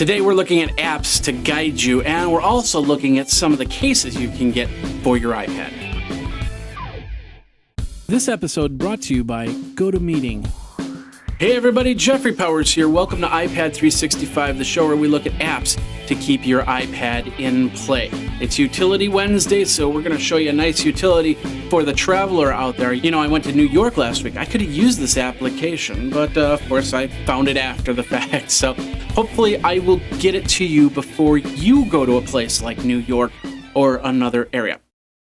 Today we're looking at apps to guide you, and we're also looking at some of the cases you can get for your iPad. This episode brought to you by GoToMeeting. Hey everybody, Jeffrey Powers here. Welcome to iPad 365, the show where we look at apps to keep your iPad in play. It's Utility Wednesday, so we're going to show you a nice utility for the traveler out there. You know, I went to New York last week. I could have used this application, but of course I found it after the fact. So hopefully I will get it to you before you go to a place like New York or another area.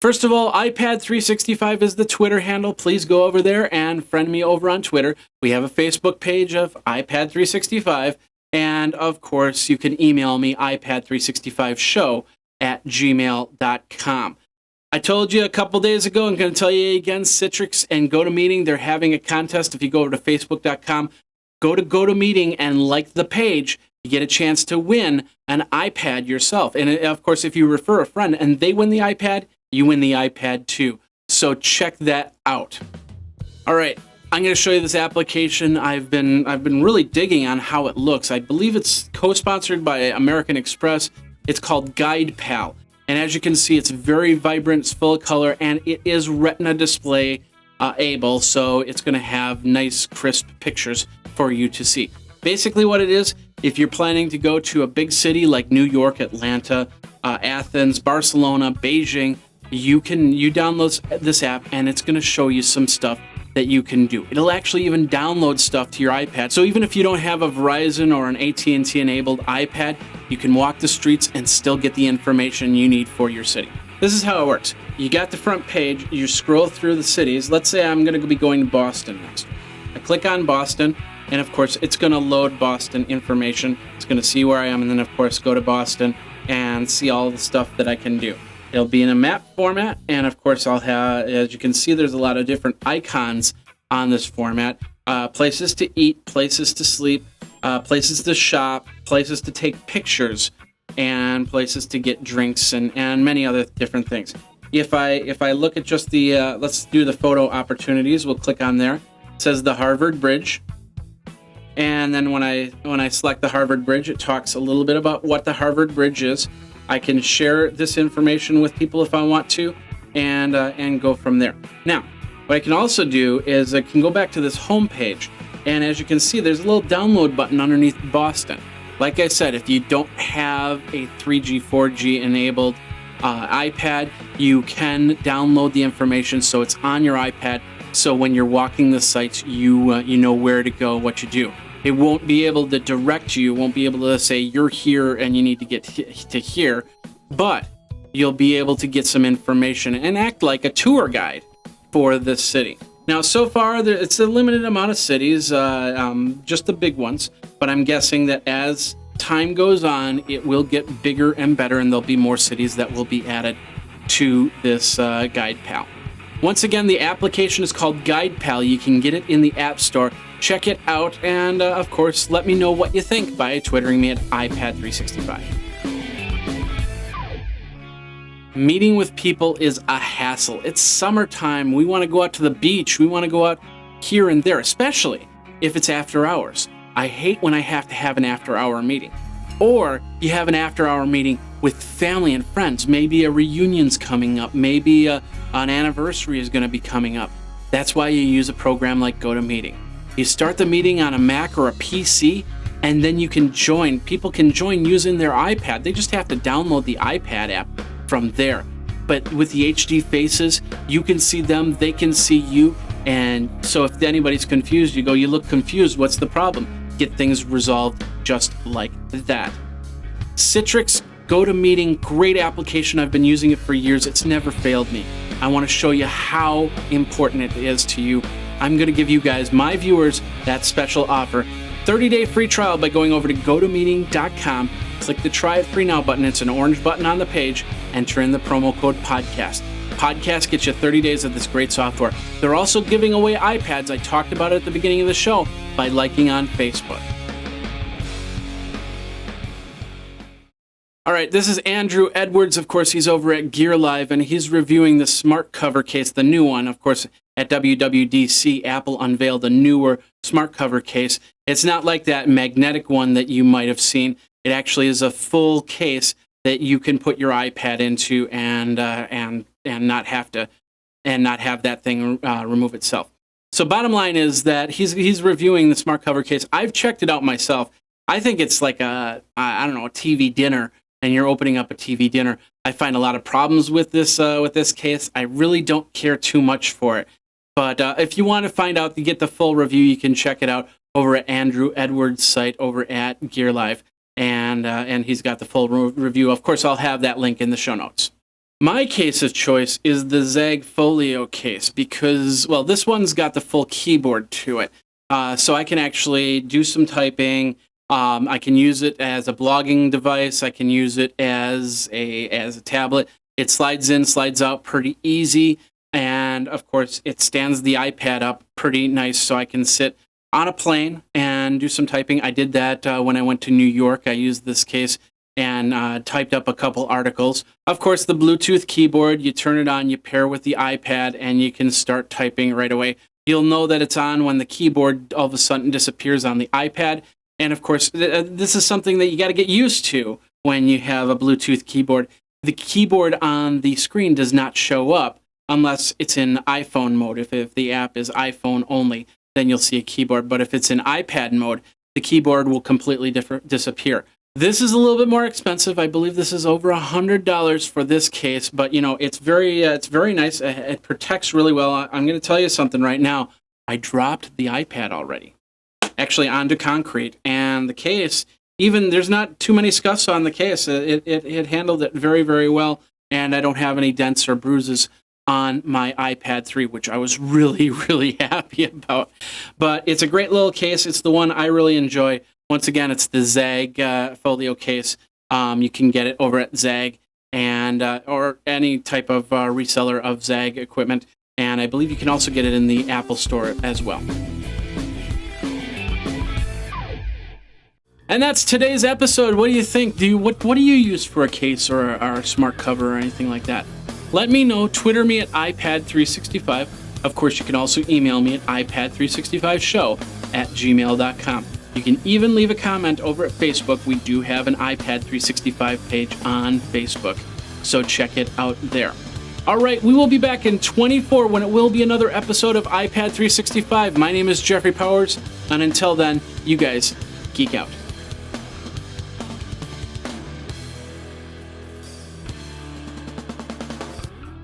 First of all, iPad 365 is the Twitter handle. Please go over there and friend me over on Twitter. We have a Facebook page of iPad 365. And of course, you can email me ipad365show@gmail.com. I told you a couple days ago, I'm going to tell you again, Citrix and GoToMeeting, they're having a contest. If you go over to facebook.com, go to GoToMeeting and like the page, you get a chance to win an iPad yourself. And of course, if you refer a friend and they win the iPad, you win the iPad too. So check that out. All right, I'm going to show you this application. I've been really digging on how it looks. I believe it's co-sponsored by American Express. It's called GuidePal. And as you can see, it's very vibrant, it's full of color, and it is Retina display able, so it's going to have nice, crisp pictures for you to see. Basically what it is, if you're planning to go to a big city like New York, Atlanta, Athens, Barcelona, Beijing, you download this app and it's going to show you some stuff that you can do. It'll actually even download stuff to your iPad. So even if you don't have a Verizon or an AT&T enabled iPad, you can walk the streets and still get the information you need for your city. This is how it works. You got the front page, you scroll through the cities. Let's say I'm going to be going to Boston next. I click on Boston, and of course it's going to load Boston information. It's going to see where I am, and then of course go to Boston and see all the stuff that I can do. It'll be in a map format, and of course I'll have, as you can see, there's a lot of different icons on this format. Places to eat, places to sleep, places to shop, places to take pictures, and places to get drinks, and many other different things. If I look at just the, let's do the photo opportunities, we'll click on there. It says the Harvard Bridge. And then when I select the Harvard Bridge, it talks a little bit about what the Harvard Bridge is. I can share this information with people if I want to, and go from there. Now, what I can also do is I can go back to this home page, and as you can see, there's a little download button underneath Boston. Like I said, if you don't have a 3G, 4G enabled iPad, you can download the information so it's on your iPad. So when you're walking the sites, you know where to go, what to do. It won't be able to direct you, won't be able to say you're here and you need to get to here, but you'll be able to get some information and act like a tour guide for this city. Now, so far, it's a limited amount of cities, just the big ones, but I'm guessing that as time goes on, it will get bigger and better, and there'll be more cities that will be added to this GuidePal. Once again, the application is called GuidePal. You can get it in the App Store. Check it out, and of course, let me know what you think by twittering me at iPad365. Meeting with people is a hassle. It's summertime. We want to go out to the beach. We want to go out here and there, especially if it's after hours. I hate when I have to have an after-hour meeting. Or you have an after-hour meeting with family and friends. Maybe a reunion's coming up. Maybe an anniversary is going to be coming up. That's why you use a program like GoToMeeting. You start the meeting on a Mac or a PC, and then you can join. People can join using their iPad. They just have to download the iPad app from there. But with the HD faces, you can see them, they can see you, and so if anybody's confused, you go, you look confused, what's the problem? Get things resolved just like that. Citrix GoToMeeting, great application. I've been using it for years. It's never failed me. I want to show you how important it is to you. I'm going to give you guys, my viewers, that special offer. 30-day free trial by going over to GoToMeeting.com. Click the Try It Free Now button. It's an orange button on the page. Enter in the promo code PODCAST. Podcast gets you 30 days of this great software. They're also giving away iPads. I talked about it at the beginning of the show by liking on Facebook. All right, this is Andru Edwards. Of course, he's over at Gear Live, and he's reviewing the smart cover case, the new one. Of course, at WWDC, Apple unveiled a newer smart cover case. It's not like that magnetic one that you might have seen. It actually is a full case that you can put your iPad into and not have that thing remove itself. So bottom line is that he's reviewing the smart cover case. I've checked it out myself. I think it's like a TV dinner, and you're opening up a TV dinner. I find a lot of problems with this case. I really don't care too much for it. But if you want to find out, to get the full review, you can check it out over at Andru Edwards' site over at Gear Live, and he's got the full review. Of course, I'll have that link in the show notes. My case of choice is the ZAGG folio case because, well, this one's got the full keyboard to it, so I can actually do some typing. I can use it as a blogging device. I can use it as a tablet. It slides in, slides out pretty easy. And of course, it stands the iPad up pretty nice, so I can sit on a plane and do some typing. I did that when I went to New York. I used this case and typed up a couple articles. Of course, the Bluetooth keyboard, you turn it on, you pair with the iPad, and you can start typing right away. You'll know that it's on when the keyboard all of a sudden disappears on the iPad. And of course, this is something that you got to get used to when you have a Bluetooth keyboard. The keyboard on the screen does not show up unless it's in iPhone mode. If the app is iPhone only, then you'll see a keyboard. But if it's in iPad mode, the keyboard will completely disappear. This is a little bit more expensive. I believe this is over $100 for this case, but it's very nice. It protects really well. I'm going to tell you something right now. I dropped the iPad already, actually onto concrete, and the case, even there's not too many scuffs on the case. It handled it very, very well, and I don't have any dents or bruises on my iPad 3, which I was really, really happy about. But it's a great little case. It's the one I really enjoy. Once again, it's the ZAGG folio case. You can get it over at ZAGG and or any type of reseller of ZAGG equipment. And I believe you can also get it in the Apple Store as well. And that's today's episode. What do you think? What do you use for a case or a smart cover or anything like that? Let me know. Twitter me at iPad365. Of course, you can also email me at iPad365show@gmail.com. You can even leave a comment over at Facebook. We do have an iPad 365 page on Facebook, so check it out there. All right, we will be back in 24 when it will be another episode of iPad 365. My name is Jeffrey Powers, and until then, you guys geek out.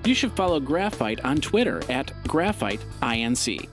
You should follow Graphite on Twitter at GraphiteINC.